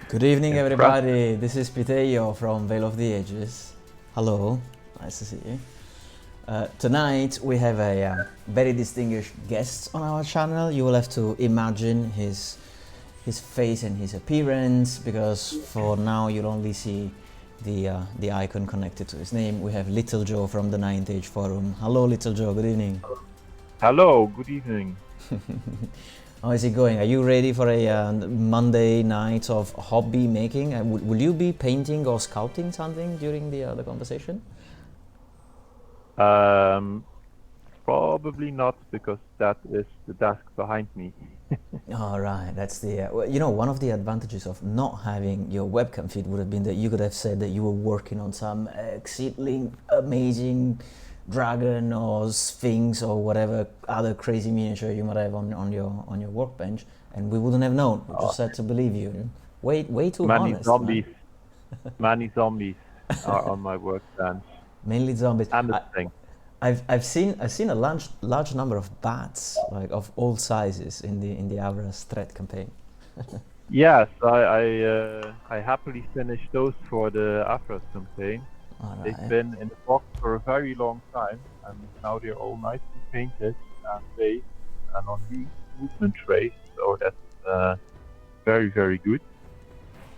Good evening, Impressive. everybody. This is Piteio from Veil of the Ages. Hello, nice to see you. Tonight we have a very distinguished guest on our channel. You will have to imagine his face and his appearance, because for now you'll only see the icon connected to his name. We have LittleJoe from the Ninth Age Forum. Hello, LittleJoe. Good evening. Hello, good evening. How is it going? Are you ready for a Monday night of hobby making? Will you be painting or sculpting something during the conversation? Probably not, because that is the desk behind me. All right, that's the well, you know, one of the advantages of not having your webcam feed would have been that you could have said that you were working on some exceedingly amazing dragon or sphinx or whatever other crazy miniature you might have on your workbench, and we wouldn't have known. We just had to believe you. Way too Many honest, zombies, man. many zombies are on my workbench. Mainly zombies. And the thing. I've seen a large number of bats, like of all sizes, in the Avra's threat campaign. Yes, I happily finished those for the Afros campaign. All They've right. been in the box for a very long time, and now they're all nicely painted and based and on movement trays, so that's very, very good.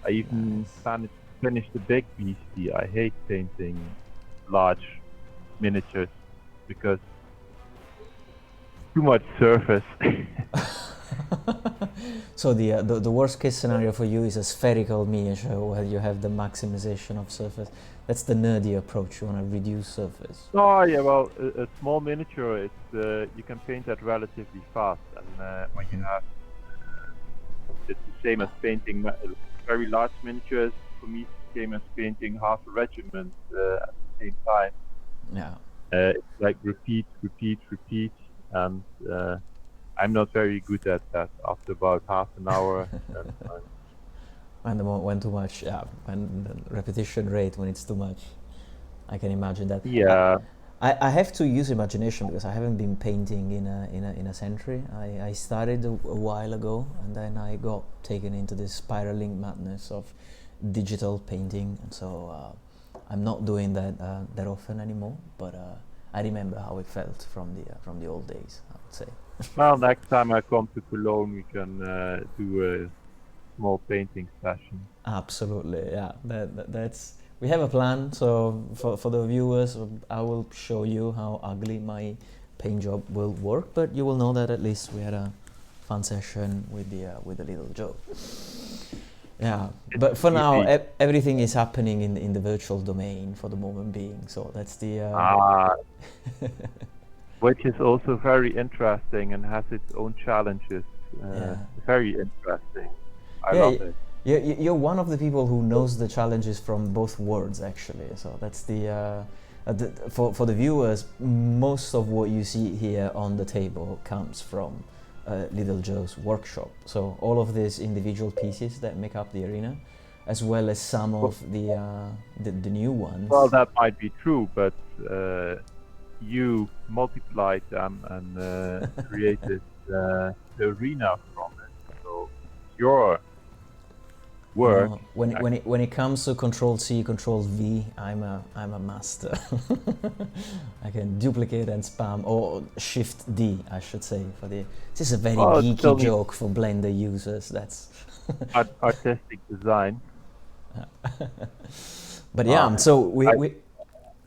I even managed to finish the big beastie. I hate painting large miniatures because too much surface. So the worst case scenario for you is a spherical miniature where you have the maximization of surface. That's the nerdy approach. You want to reduce surface. Oh yeah, well, a small miniature, it's you can paint that relatively fast, and when you have it's the same as painting very large miniatures. For me, it's the same as painting half a regiment at the same time. Yeah. It's like repeat, and I'm not very good at that. After about half an hour, When too much, yeah. When the repetition rate, when it's too much, I can imagine that. yeah. I have to use imagination because I haven't been painting in a century. I started a while ago, and then I got taken into this spiraling madness of digital painting, and so I'm not doing that often anymore. But I remember how it felt from the old days, I would say. Well, next time I come to Cologne, we can do a small painting session. Absolutely, yeah. That's we have a plan. So for the viewers, I will show you how ugly my paint job will work, but you will know that at least we had a fun session with the LittleJoe. Yeah, but for now, Easy. everything is happening in the virtual domain for the moment being. So that's the Which is also very interesting and has its own challenges. yeah. Very interesting. I Yeah, love it. you're one of the people who knows the challenges from both worlds, actually. So that's for the viewers, most of what you see here on the table comes from LittleJoe's workshop. So all of these individual pieces that make up the arena, as well as some of the new ones. Well, that might be true, but you multiplied them and created the arena from it. So your work. No, when it comes to Control C, Control V, I'm a master. I can duplicate and spam, or Shift D, I should say. This is a very geeky joke for Blender users. That's artistic design. But yeah, so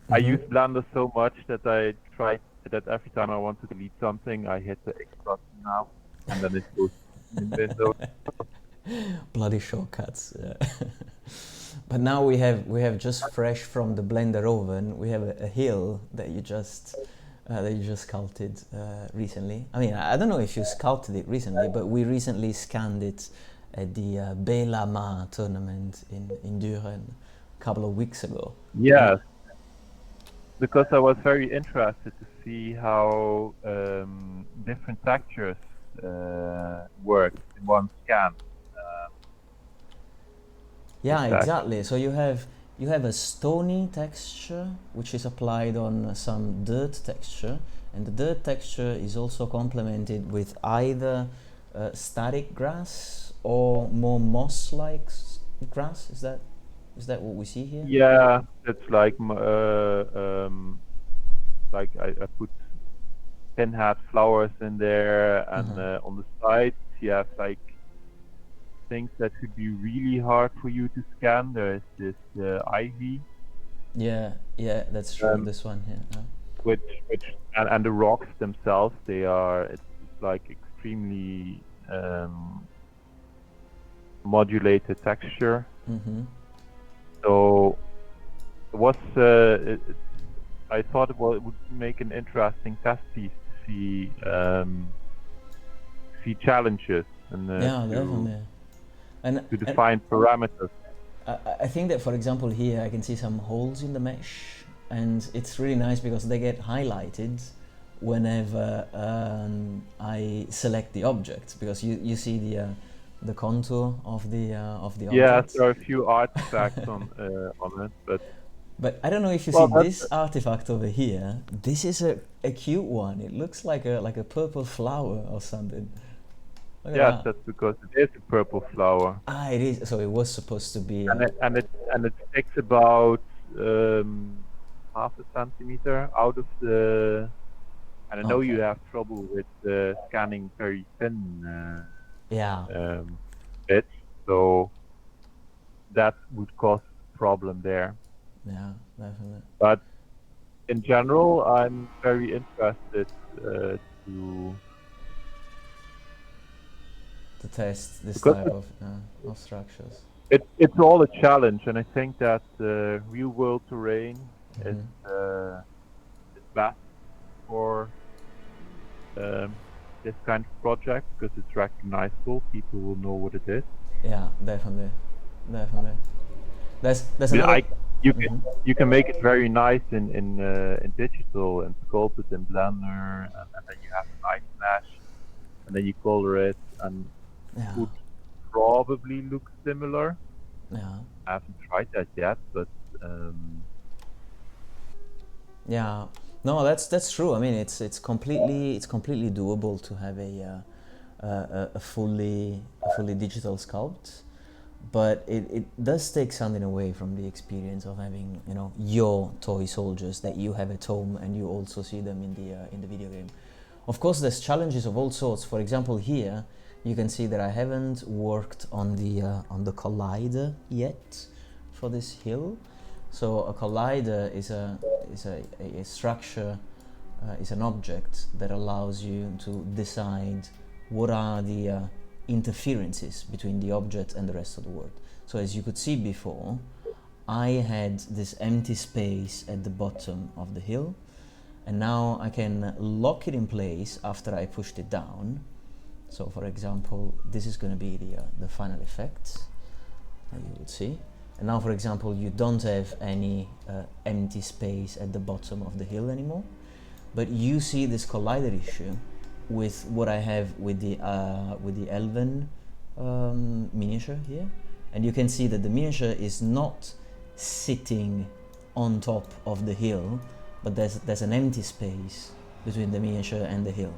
I use Blender so much that I try that every time I want to delete something, I hit the X button now, and then it goes in Windows. Bloody shortcuts. Yeah. But now we have just fresh from the Blender oven. We have a hill that you just sculpted recently. I mean, I don't know if you sculpted it recently, but we recently scanned it at the Bela Ma tournament in Düren a couple of weeks ago. Yes, because I was very interested to see how different textures work in one scan. Yeah, exactly. So you have a stony texture which is applied on some dirt texture, and the dirt texture is also complemented with either static grass or more moss-like grass? Is that what we see here? Yeah, it's like like I put pin-hat flowers in there, and on the sides you have like things that could be really hard for you to scan. There is this ivy, Yeah, yeah, that's true. um, This one here. which and the rocks themselves, they are it's like extremely modulated texture. So it was I thought it would make an interesting test piece to see challenges and Yeah, definitely. And to define parameters. I think that, for example, here I can see some holes in the mesh, and it's really nice because they get highlighted whenever I select the object, because you see the contour of the object. Yeah, there are a few artifacts on it, but I don't know if you well, see this artifact over here. This is a cute one. It looks like a purple flower or something. Look at yes, that. that's because it is a purple flower. Ah, it is. So it was supposed to be. And it takes about half a centimeter out of the. And I know you have trouble with scanning very thin Yeah. bits, so that would cause a problem there. Yeah, definitely. But in general, I'm very interested to test this because type of structures. it's all a challenge, and I think that real world terrain is best for this kind of project because it's recognizable. People will know what it is. Yeah, definitely. There's I mean, another. you can make it very nice in digital and sculpt it in Blender, and then you have a nice mesh, and then you color it, and it would probably look similar. Yeah. I haven't tried that yet, but yeah, no, that's true. I mean, it's completely doable to have a fully digital sculpt, but it does take something away from the experience of having, you know, your toy soldiers that you have at home and you also see them in the video game. Of course, there's challenges of all sorts. For example, here you can see that I haven't worked on the collider yet for this hill. So a collider is a structure, is an object that allows you to decide what are the interferences between the object and the rest of the world. So as you could see before, I had this empty space at the bottom of the hill, and now I can lock it in place after I pushed it down. So for example, this is going to be the final effect that you would see. And now, for example, you don't have any empty space at the bottom of the hill anymore, but you see this collider issue with what I have with the elven miniature here, and you can see that the miniature is not sitting on top of the hill, but there's an empty space between the miniature and the hill.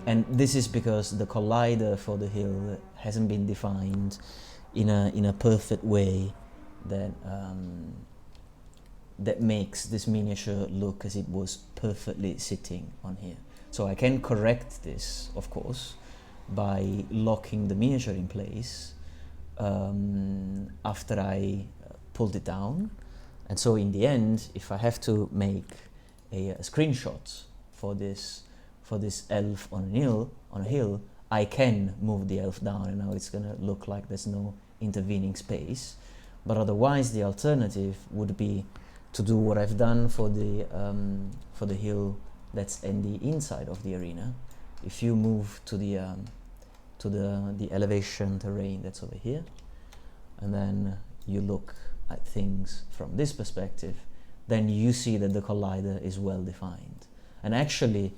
And this is because the collider for the hill hasn't been defined in a perfect way that that makes this miniature look as it was perfectly sitting on here. So I can correct this, of course, by locking the miniature in place after I pulled it down. And so in the end, if I have to make a screenshot for this elf on a hill, I can move the elf down, and now it's gonna look like there's no intervening space. But otherwise, the alternative would be to do what I've done for the hill that's in the inside of the arena. If you move to the elevation terrain that's over here, and then you look at things from this perspective, then you see that the collider is well defined, and actually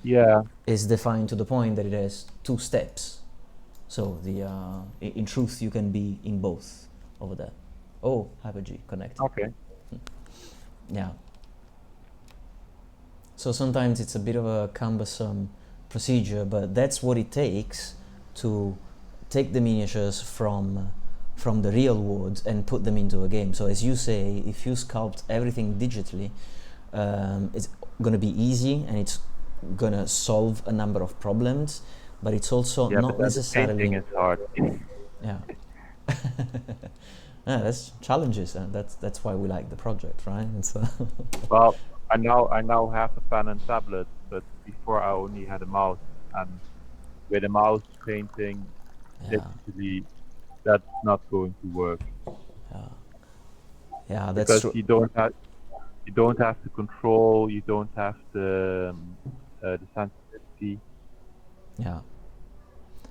is defined to the point that it has 2 steps. So in truth, you can be in both over there. Oh, Hyper-G connected. Okay. Yeah. So sometimes it's a bit of a cumbersome procedure, but that's what it takes to take the miniatures from from the real world and put them into a game. So as you say, if you sculpt everything digitally, it's gonna be easy and it's gonna solve a number of problems, but it's also Yeah, not but then the necessarily. painting is hard. Yeah. Yeah, that's challenges, and that's why we like the project, right? And so Well, I now have a pen and tablet, but before I only had a mouse, and with a mouse painting, yeah, literally, that's not going to work yeah, that's because true. you don't have the control, you don't have the sensitivity. Yeah.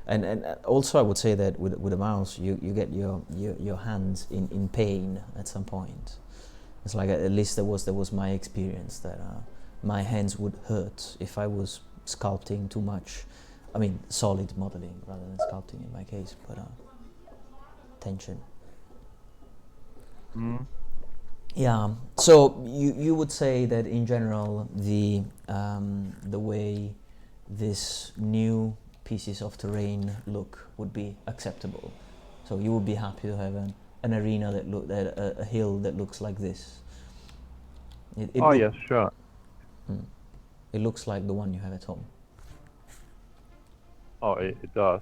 And also I would say that with a mouse you get your hands in pain at some point. It's like, at least that was my experience, that my hands would hurt if I was sculpting too much. I mean, solid modeling rather than sculpting in my case, but tension. Mm. Yeah. So you would say that in general the way this new pieces of terrain look would be acceptable. So you would be happy to have an arena a hill that looks like this. Oh yes, sure. It looks like the one you have at home. Oh, it does.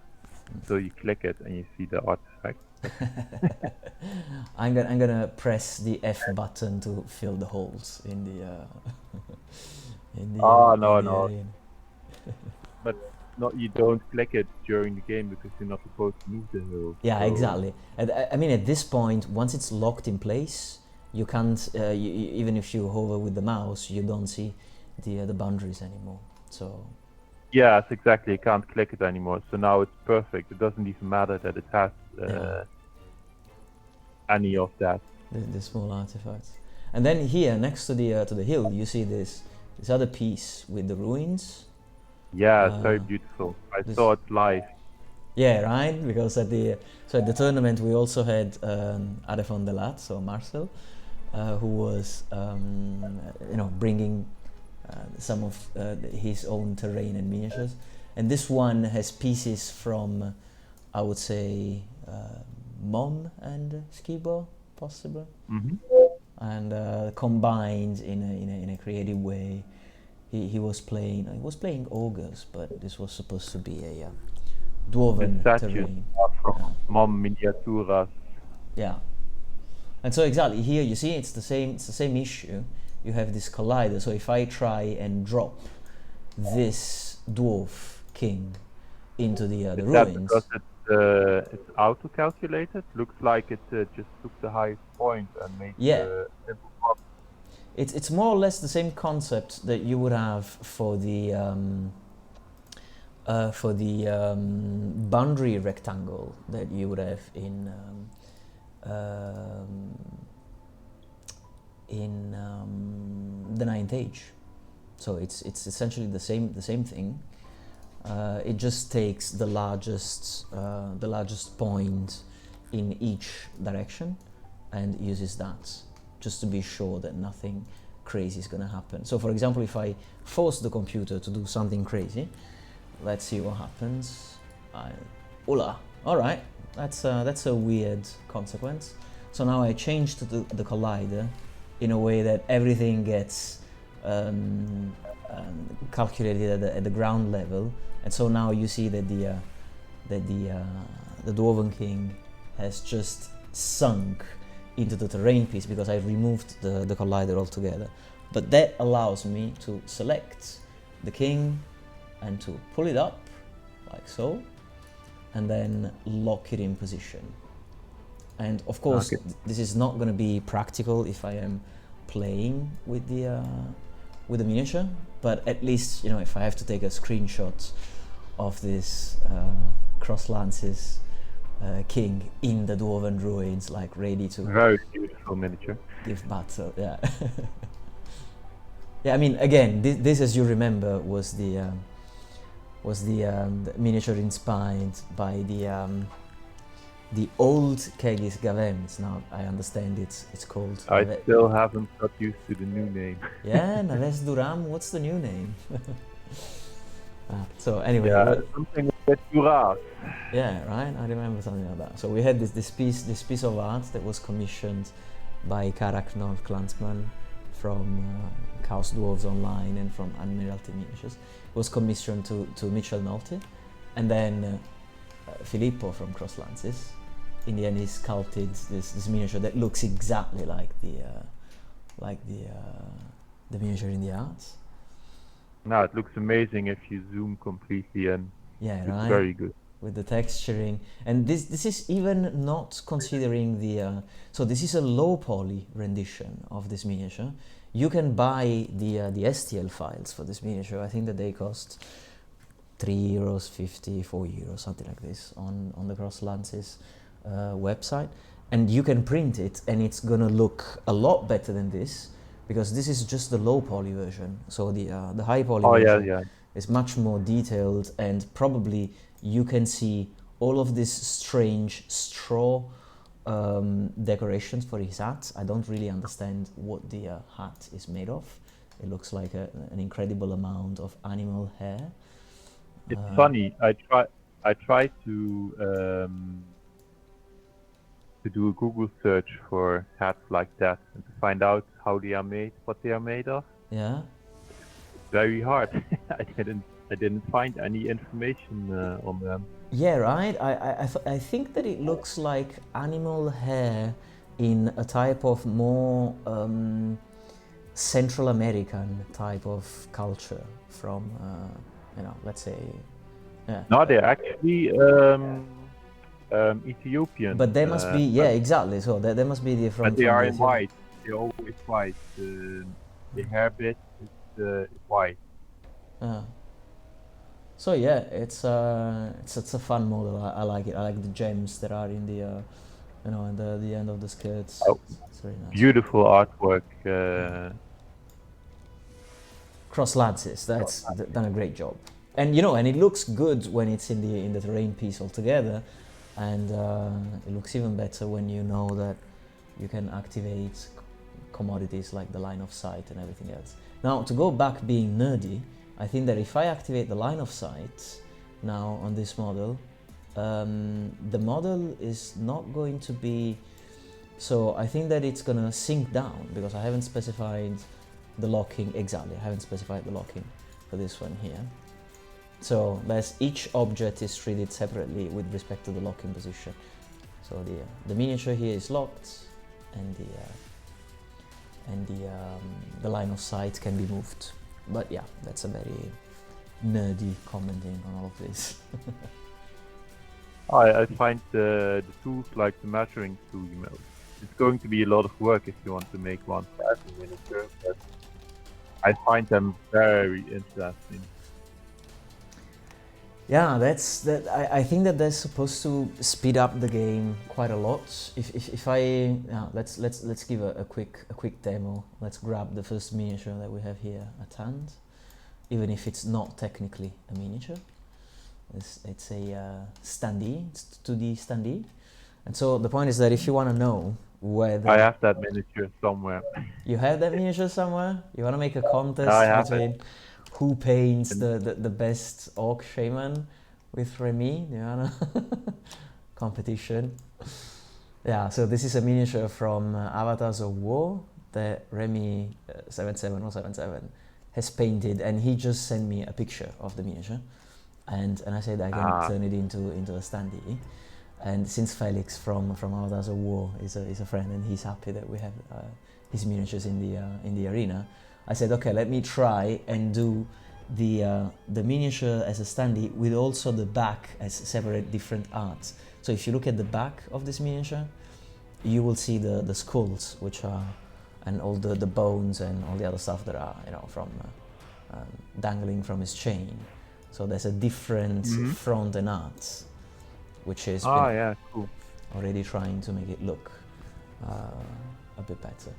So you click it and you see the artifact. I'm gonna press the F button to fill the holes in the No. arena. But you don't click it during the game because you're not supposed to move the hill. Yeah, so. exactly. I mean, at this point, once it's locked in place, you can't. Even if you hover with the mouse, you don't see the boundaries anymore. So. Yes, exactly. You can't click it anymore. So now it's perfect. It doesn't even matter that it has any of that. The small artifacts. And then here, next to the hill, you see this other piece with the ruins. Yeah, it's very beautiful. I saw it live. Yeah, right. Because at the tournament we also had Ade van der Laat, so Marcel, who was bringing some of his own terrain and miniatures, and this one has pieces from, I would say, Mom and Skibo, possibly, and combined in a creative way. He was playing ogres, but this was supposed to be a dwarven terrain. From Mom Miniaturas. Yeah. And so exactly here you see it's the same issue. You have this collider. So if I try and drop this dwarf king into the ruins, because it's auto-calculated. Looks like it just took the highest point and made the simple box. It's more or less the same concept that you would have for the boundary rectangle that you would have in the Ninth Age. So it's essentially the same thing. It just takes the largest point in each direction and uses that, just to be sure that nothing crazy is going to happen. So for example, if I force the computer to do something crazy, let's see what happens. Hola. All right, that's a weird consequence. So now I changed the collider in a way that everything gets calculated at the ground level, and so now you see that the Dwarven King has just sunk into the terrain piece because I removed the collider altogether. But that allows me to select the king and to pull it up like so, and then lock it in position. And of course, this is not going to be practical if I am playing with the miniature, but at least, if I have to take a screenshot of this cross lances king in the dwarven ruins, like ready to very beautiful miniature, give battle. Yeah. Yeah, I mean, again, this as you remember was the miniature inspired by the old Kegis Gavems. Now I understand it's called. I still haven't got used to the new name. Yeah, Naves Duram. What's the new name? So anyway, Yeah, something with Jura. yeah, right. I remember something like that. So we had this piece of art that was commissioned by Karak North Clansman from Chaos Dwarves Online and from Admiralty Miniatures. It was commissioned to Mitchell Nolte, and then Filippo from Cross Lances. In the end, he sculpted this miniature that looks exactly like the miniature in the art. No, it looks amazing if you zoom completely in. Yeah, It's right. very good. With the texturing, and this is even not considering the so this is a low poly rendition of this miniature. You can buy the STL files for this miniature. I think that they cost €3, 4 euros, something like this on the Cross Lances website, and you can print it, and it's gonna look a lot better than this, because this is just the low poly version. So the high poly version is much more detailed, and probably you can see all of these strange straw decorations for his hat. I don't really understand what the hat is made of. It looks like an incredible amount of animal hair. It's funny. I tried to do a Google search for hats like that and to find out how they are made, what they are made of. Yeah. It's very hard. I didn't find any information on them. Yeah, right. I think that it looks like animal hair in a type of more Central American type of culture from, let's say, yeah. No, they're actually Ethiopian. But they must be, yeah, exactly. So they must be from. But they from are the in white. They're always white. The hair bit is white. So yeah, it's a fun model. I like it. I like the gems that are in the, at the end of the skirts. Oh, it's very nice. Beautiful artwork. Cross Lances, that's done a great job, and and it looks good when it's in the terrain piece altogether, and it looks even better when you know that you can activate commodities like the line of sight and everything else. Now, to go back being nerdy, I think that if I activate the line of sight now on this model, the model is not going to be, so I think that it's gonna sink down because I haven't specified the locking exactly. I haven't specified the locking for this one here. So each object is treated separately with respect to the locking position. So the miniature here is locked, and the line of sight can be moved. But yeah, that's a very nerdy commenting on all of this. I find the tools like the measuring tool, it's going to be a lot of work if you want to make one for every miniature, but I find them very interesting. Yeah, I think that they're supposed to speed up the game quite a lot. If I let's give a quick demo. Let's grab the first miniature that we have here at hand, even if it's not technically a miniature. It's a standee. It's 2D standee, and so the point is that if you want to know whether I have that miniature somewhere. You have that miniature somewhere? You want to make a contest between who paints the best orc shaman with Remy? You wanna competition? Yeah, so this is a miniature from Avatars of War that Remy 77077 has painted, and he just sent me a picture of the miniature, and I said I can turn it into a standee. And since Felix from Avatars of War is a friend, and he's happy that we have his miniatures in the arena, I said, okay, let me try and do the miniature as a standee with also the back as separate different arts. So if you look at the back of this miniature, you will see the skulls, which are, and all the bones and all the other stuff that are from dangling from his chain. So there's a different front and arts, which is cool. Already trying to make it look a bit better.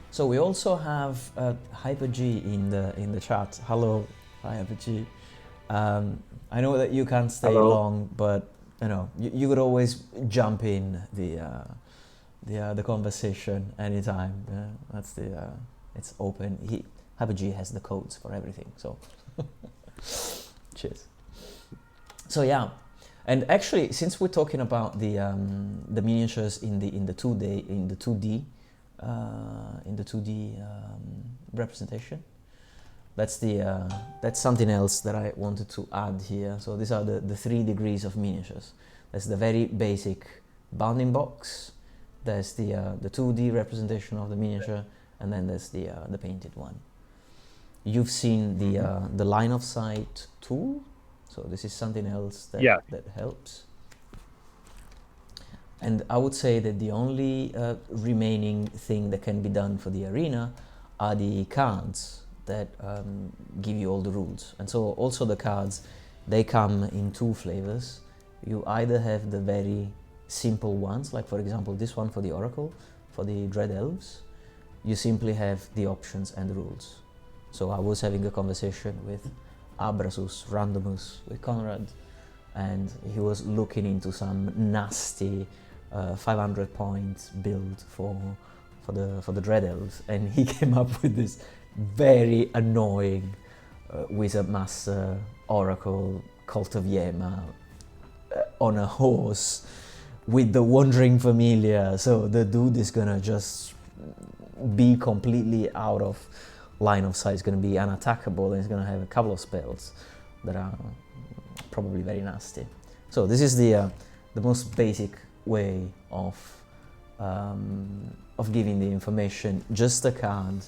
So we also have Hyper G in the chat. Hello, Hyper G. I know that you can't stay long, but you could always jump in the conversation anytime. Yeah? It's open. Hyper-G has the codes for everything. So, cheers. So yeah, and actually, since we're talking about the miniatures in the 2D representation, that's something else that I wanted to add here. So these are the 3 degrees of miniatures. There's the very basic bounding box. There's the 2D representation of the miniature, and then there's the painted one. You've seen the line of sight tool, so this is something else that that helps. And I would say that the only remaining thing that can be done for the arena are the cards that give you all the rules. And so also the cards, they come in 2 flavors. You either have the very simple ones, like for example this one for the Oracle, for the Dread Elves. You simply have the options and the rules. So I was having a conversation with Abrasus Randomus, with Conrad, and he was looking into some nasty 500 point build for the Dread Elves, and he came up with this very annoying Wizard Master Oracle Cult of Yema on a horse with the Wandering Familiar. So the dude is gonna just be completely out of line of sight. It's gonna be unattackable, and he's gonna have a couple of spells that are probably very nasty. So this is the most basic way of giving the information, just a card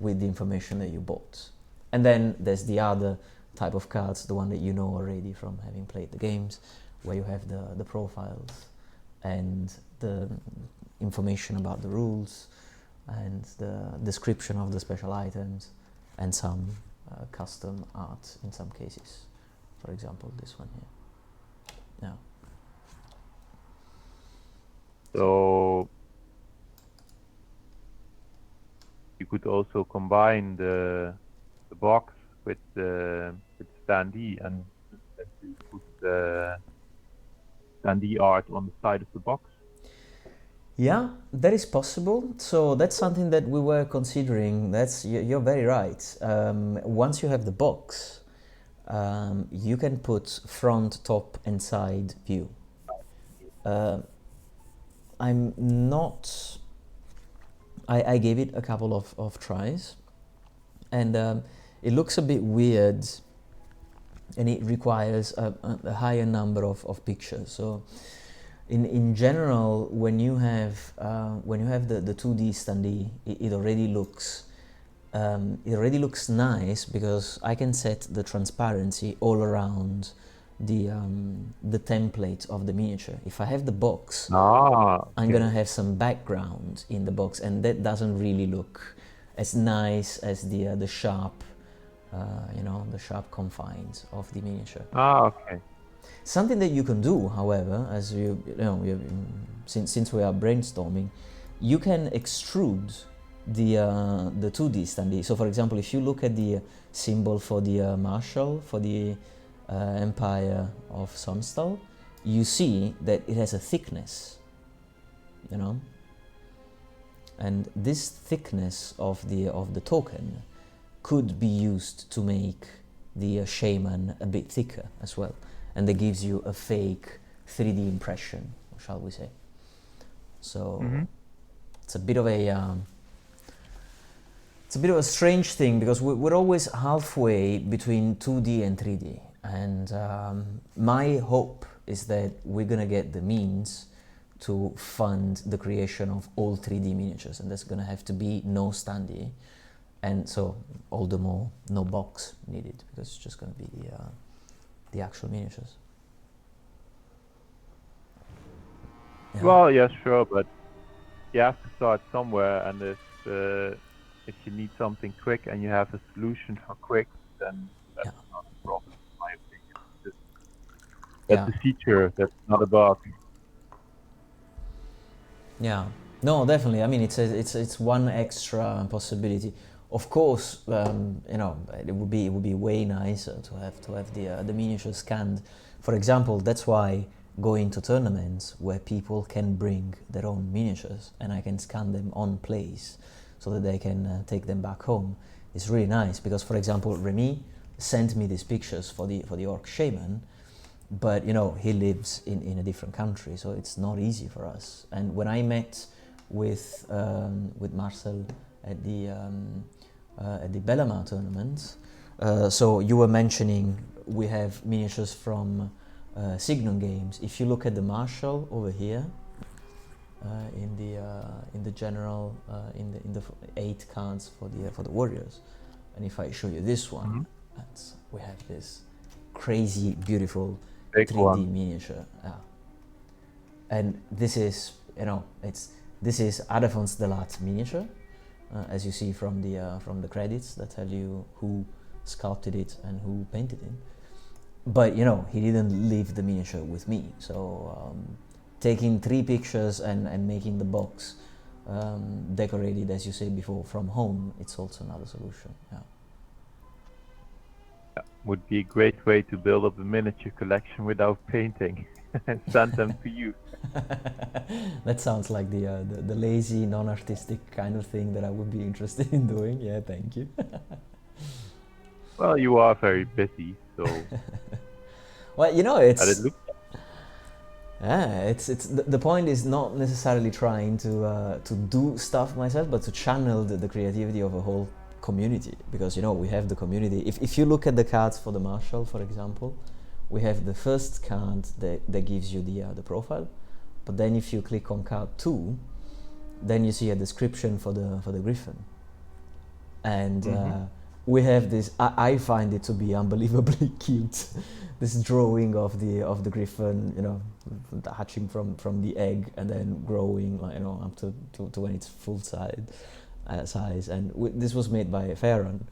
with the information that you bought. And then there's the other type of cards, the one that you know already from having played the games, where you have the profiles and the information about the rules and the description of the special items and some custom art in some cases. For example, this one here. Yeah. So you could also combine the box with standee, and you put the standee art on the side of the box. Yeah, that is possible. So that's something that we were considering. You're very right. Once you have the box, you can put front, top, and side view. I'm not. I gave it a couple of tries, and it looks a bit weird, and it requires a higher number of pictures. So in general, when you have the 2D standee, it already looks nice, because I can set the transparency all around the template of the miniature. If I have the box, I'm gonna have some background in the box, and that doesn't really look as nice as the sharp, the sharp confines of the miniature. Okay. Something that you can do, however, as since we are brainstorming, you can extrude the 2D standee. So, for example, if you look at the symbol for the Marshal, for the Empire of Somstal, you see that it has a thickness, and this thickness of the token could be used to make the shaman a bit thicker as well, and that gives you a fake 3D impression, shall we say. So it's a bit of a strange thing, because we're always halfway between 2D and 3D. And my hope is that we're gonna get the means to fund the creation of all 3D miniatures, and there's gonna have to be no standee, and so all the more no box needed, because it's just gonna be the actual miniatures. Yeah. Well, yeah, sure, but you have to start somewhere, and if you need something quick and you have a solution for quick, then that's not a problem. That's a feature, that's not a bug. Yeah, no, definitely. I mean, it's one extra possibility. Of course, it would be way nicer to have the miniature scanned. For example, that's why going to tournaments where people can bring their own miniatures and I can scan them on place, so that they can take them back home. It's really nice because, for example, Remy sent me these pictures for the orc shaman, but he lives in a different country, so it's not easy for us. And when I met with Marcel at the Bellamar tournament, so you were mentioning we have miniatures from Signum Games. If you look at the Marshal over here, in the general in the 8 cards for the warriors, and if I show you this one, we have this crazy beautiful Big 3D one. miniature, and this is this is Adafons Delat miniature, as you see from the credits that tell you who sculpted it and who painted it. But he didn't leave the miniature with me, so taking 3 pictures and making the box decorated, as you said before, from home, it's also another solution. Would be a great way to build up a miniature collection without painting and send them to you. That sounds like the lazy, non-artistic kind of thing that I would be interested in doing. Yeah, thank you. Well, you are very busy, so. Well, it looks it's the point is not necessarily trying to do stuff myself, but to channel the creativity of a whole community, because we have the community. If you look at the cards for the Marshal, for example, we have the first card that gives you the profile, but then if you click on card 2, then you see a description for the Griffin, and we have this. I find it to be unbelievably cute. This drawing of the Griffin, hatching from the egg and then growing, up to when it's full size. And this was made by Farron,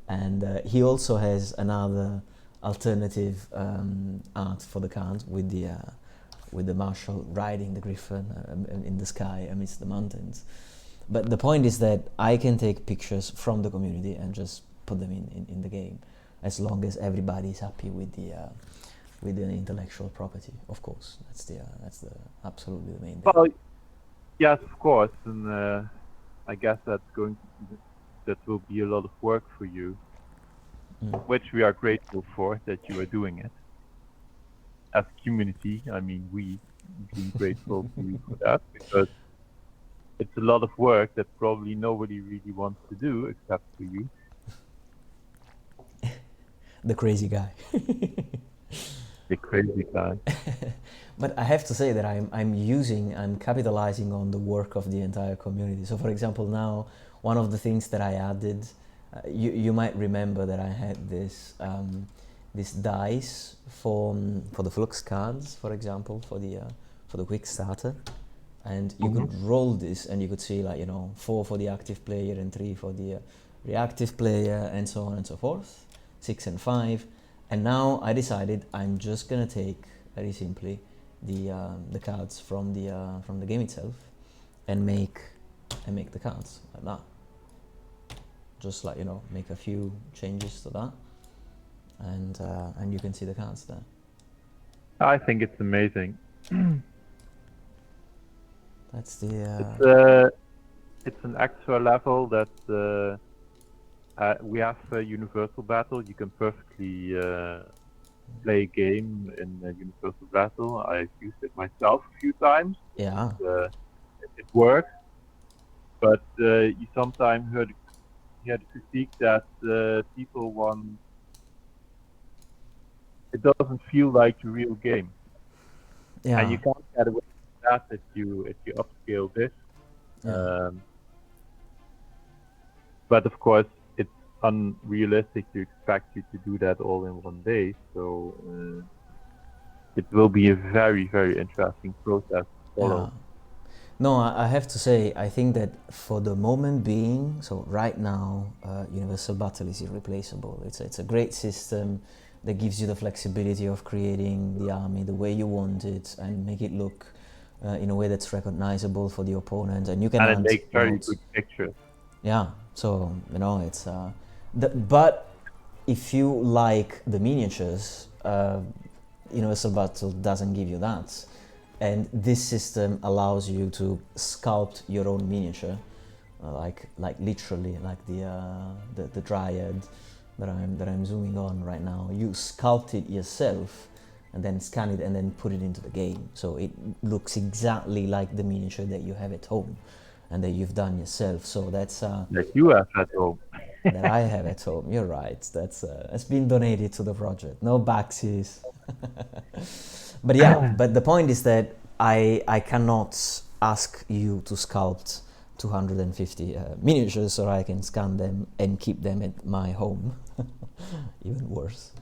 and he also has another alternative art for the card with the Marshal riding the Griffin in the sky amidst the mountains. But the point is that I can take pictures from the community and just put them in the game, as long as everybody is happy with the intellectual property. Of course, that's the absolutely the main thing. well, yes, of course, and I guess that will be a lot of work for you, which we are grateful for that you are doing it. As a community, I mean, we being grateful to you for that, because it's a lot of work that probably nobody really wants to do except for you. The crazy guy. The crazy guy. But I have to say that I'm capitalizing on the work of the entire community. So, for example, now one of the things that I added, you might remember that I had this dice for the Flux cards, for example, for the quick starter, and you could roll this, and you could see 4 for the active player and 3 for the reactive player, and so on and so forth, 6 and 5. And now I decided I'm just gonna take very simply the cards from the game itself and make the cards like that. Just make a few changes to that, and you can see the cards there. I think it's amazing. That's the. It's an extra level that we have a universal battle. You can perfectly play a game in a universal battle. I've used it myself a few times. Yeah. It works, but you sometimes hear the critique that people want. It doesn't feel like a real game. Yeah. And you can't get away with that if you upscale this. Yeah. But of course, it's unrealistic to expect you to do that all in one day. So it will be a very, very interesting process to follow. Yeah. No, I have to say, I think that for the moment being, so right now, Universal Battle is irreplaceable. It's a great system that gives you the flexibility of creating the army the way you want it and make it look in a way that's recognizable for the opponent, and you can and it makes very good pictures. Yeah, so it's but if you like the miniatures, Universal Battle doesn't give you that, and this system allows you to sculpt your own miniature like literally like the dryad that I'm zooming on right now. You sculpt it yourself and then scan it and then put it into the game, so it looks exactly like the miniature that you have at home and that you've done yourself. So that's That you have at home. that I have at home. You're right. That's been donated to the project. No backseas. But yeah, but the point is that I cannot ask you to sculpt 250 miniatures, or I can scan them and keep them at my home. Even worse.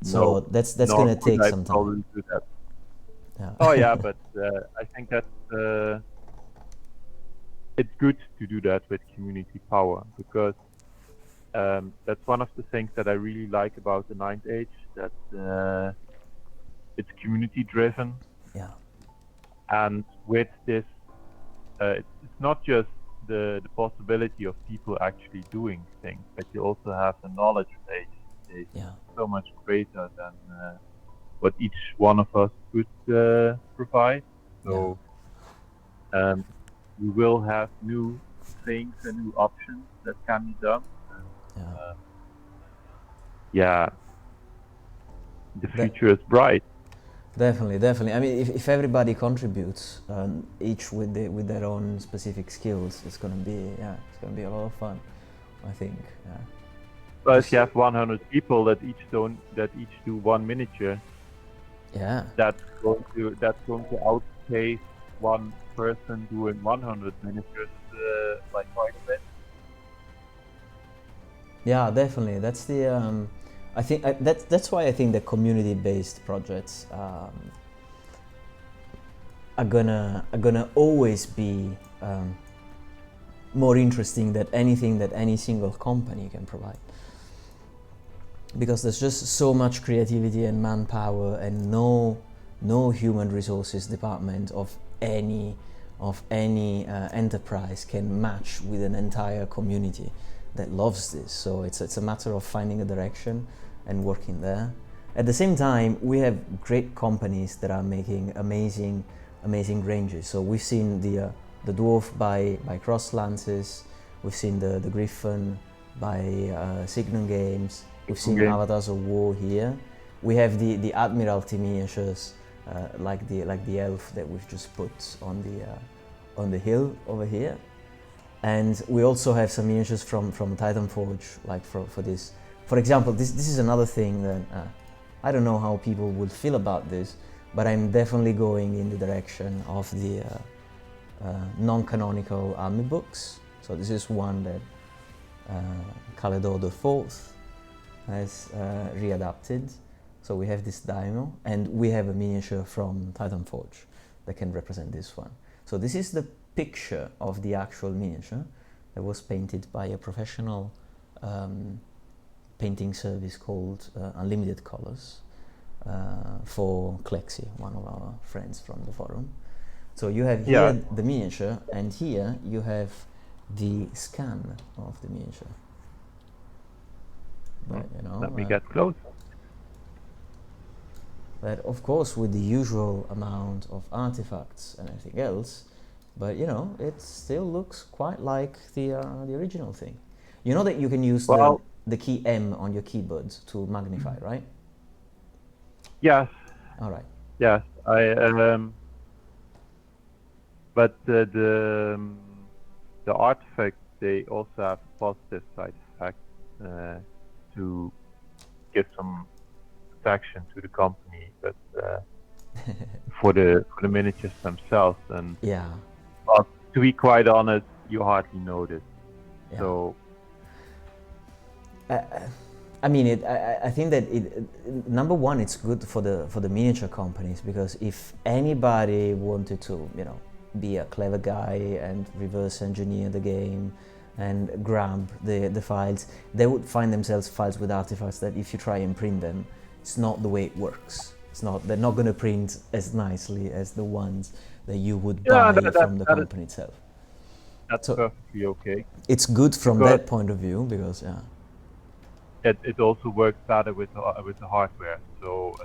So No, that's nor gonna could take I some time. probably do that. Yeah. Oh yeah, but I think that it's good to do that with community power, because that's one of the things that I really like about the Ninth Age, that it's community driven, Yeah. and with this, it's not just the possibility of people actually doing things, but you also have the knowledge base is Yeah. so much greater than what each one of us could provide. So we will have new things and new options that can be done. And, Yeah. yeah, the That, future is bright. definitely. I mean, if everybody contributes, each with their own specific skills, it's gonna be a lot of fun, I think. Yeah. But if you have 100 people that each do one miniature, Yeah. that's going to outpace one person doing 100 miniatures like quite a bit. Yeah, definitely. That's the. I think that's why I think the community-based projects are gonna always be more interesting than anything that any single company can provide, because there's just so much creativity and manpower, and no human resources department of any enterprise can match with an entire community that loves this. So it's a matter of finding a direction and working there. At the same time, we have great companies that are making amazing ranges. So we've seen the dwarf by Cross Lances, we've seen the griffin by Signum Games, we've seen Avatars of War here. We have the Admiralty miniatures, like the elf that we've just put on the hill over here. And we also have some miniatures from Titanforge, like for this. For example, this is another thing that I don't know how people would feel about this, but I'm definitely going in the direction of the non-canonical army books. So this is one that Caledor IV has readapted. So we have this dino, and we have a miniature from Titanforge that can represent this one. So this is the picture of the actual miniature that was painted by a professional painting service called Unlimited Colors for Klexi, one of our friends from the forum. So you have here the miniature, and here you have the scan of the miniature. But, you know, let me get close. But of course, with the usual amount of artifacts and everything else, but you know, it still looks quite like the original thing. You know that you can use the key M on your keyboard to magnify, right? Yes. All right. Yes, but the artifacts, they also have a positive side effect to give some protection to the company, but for the miniatures themselves, and well, to be quite honest, you hardly notice. Yeah. So I mean, I think that number one, it's good for the miniature companies, because if anybody wanted to, you know, be a clever guy and reverse engineer the game and grab the files, they would find themselves files with artifacts that if you try and print them, it's not the way it works. They're not going to print as nicely as the ones that you would buy from the company itself. That's perfectly okay. It's good from that point of view, because it also works better with the hardware. So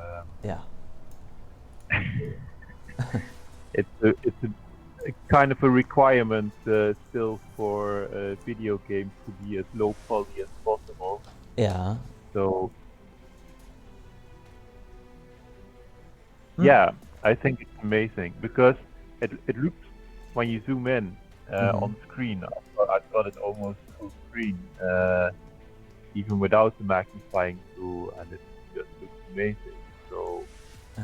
kind of a requirement still for video games to be as low poly as possible. Yeah. So yeah, I think it's amazing because it looks when you zoom in on screen. I've got it almost full screen, even without the magnifying tool, and it just looks amazing. So Yeah.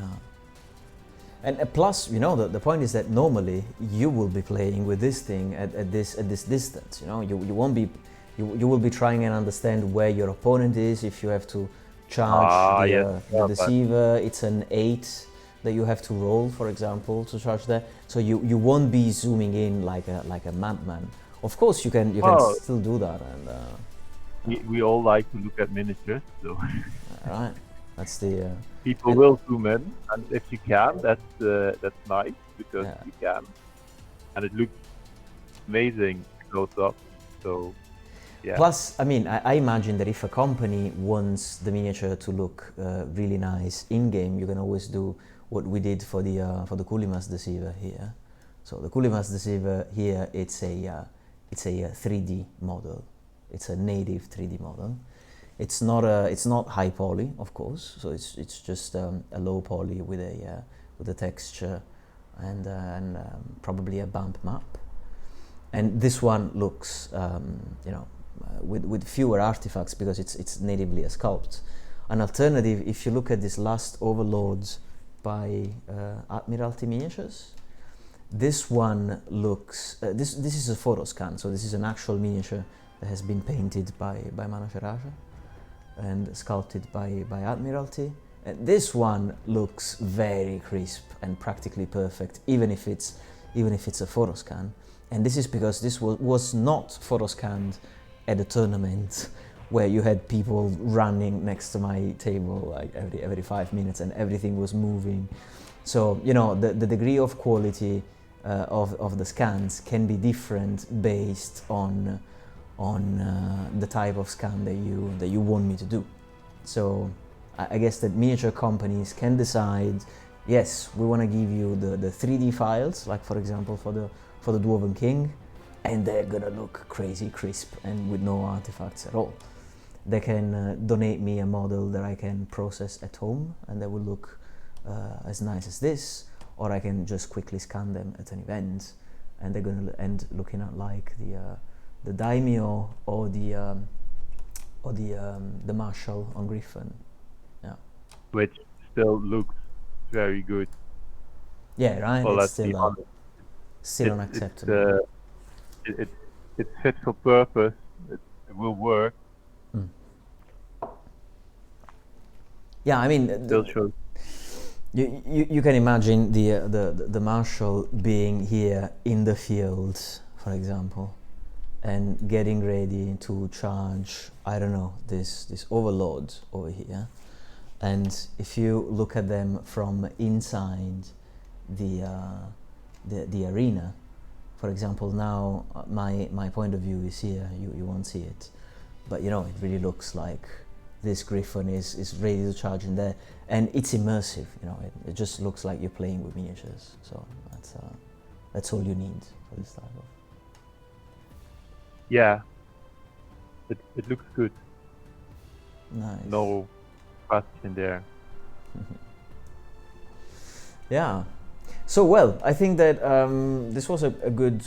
And plus, you know, the point is that normally you will be playing with this thing at this distance. You know, you won't be, you will be trying and understand where your opponent is if you have to charge the deceiver. It's an 8 that you have to roll, for example, to charge that. So you won't be zooming in like a madman. Of course, you can still do that. And we all like to look at miniatures, so right, that's the people will zoom in, and if you can, that's nice because you can, and it looks amazing close up. So yeah. Plus, I mean, I imagine that if a company wants the miniature to look really nice in game, you can always do what we did for the Kulimas deceiver here. So the Kulimas deceiver here, it's a 3D model. It's a native 3D model. It's not high poly, of course. So it's just a low poly with a texture and probably a bump map. And this one looks, you know, with fewer artifacts because it's natively a sculpt. An alternative, if you look at this last Overlords by Admiralty Miniatures, this one looks, this is a photo scan, so this is an actual miniature that has been painted by Mano Cerraja and sculpted by Admiralty. And this one looks very crisp and practically perfect, even if it's a photo scan. And this is because this was not photo scanned at a tournament where you had people running next to my table like every 5 minutes and everything was moving. So, you know, the degree of quality of the scans can be different based on the type of scan that you want me to do. So I guess that miniature companies can decide, yes, we want to give you the 3D files, like for example for the Dwarven King, and they're gonna look crazy crisp and with no artifacts at all. They can donate me a model that I can process at home and they will look as nice as this, or I can just quickly scan them at an event and they're gonna end looking at like the Daimyo or the Marshal on Griffin. Yeah. Which still looks very good. Yeah, right. Well, it's still unacceptable. It's fit for purpose. It will work. Yeah, I mean, Still shows. You can imagine the Marshal being here in the field, for example, and getting ready to charge, I don't know, this Overlord over here. And if you look at them from inside the arena, for example, now my point of view is here, you won't see it, but you know, it really looks like this Griffin is ready to charge in there, and it's immersive, you know, it just looks like you're playing with miniatures. So that's all you need for this type of. Yeah, it looks good. Nice. No question there. Yeah. So well, I think that this was a good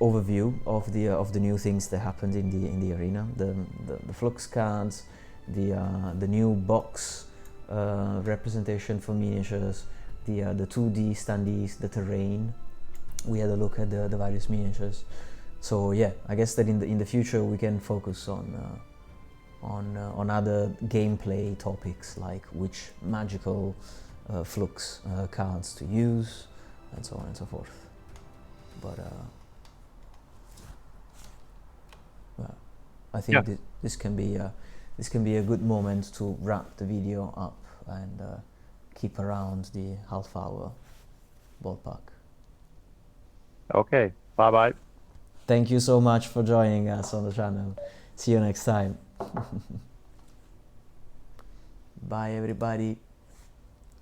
overview of the new things that happened in the arena. The flux cards, the new box representation for miniatures, the 2D standees, the terrain. We had a look at the various miniatures. So yeah, I guess that in the future we can focus on other gameplay topics like which magical flux cards to use, and so on and so forth. But well, I think this can be a good moment to wrap the video up and keep around the half hour ballpark. Okay, bye bye. Thank you so much for joining us on the channel. See you next time. Bye everybody.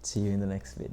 See you in the next vid.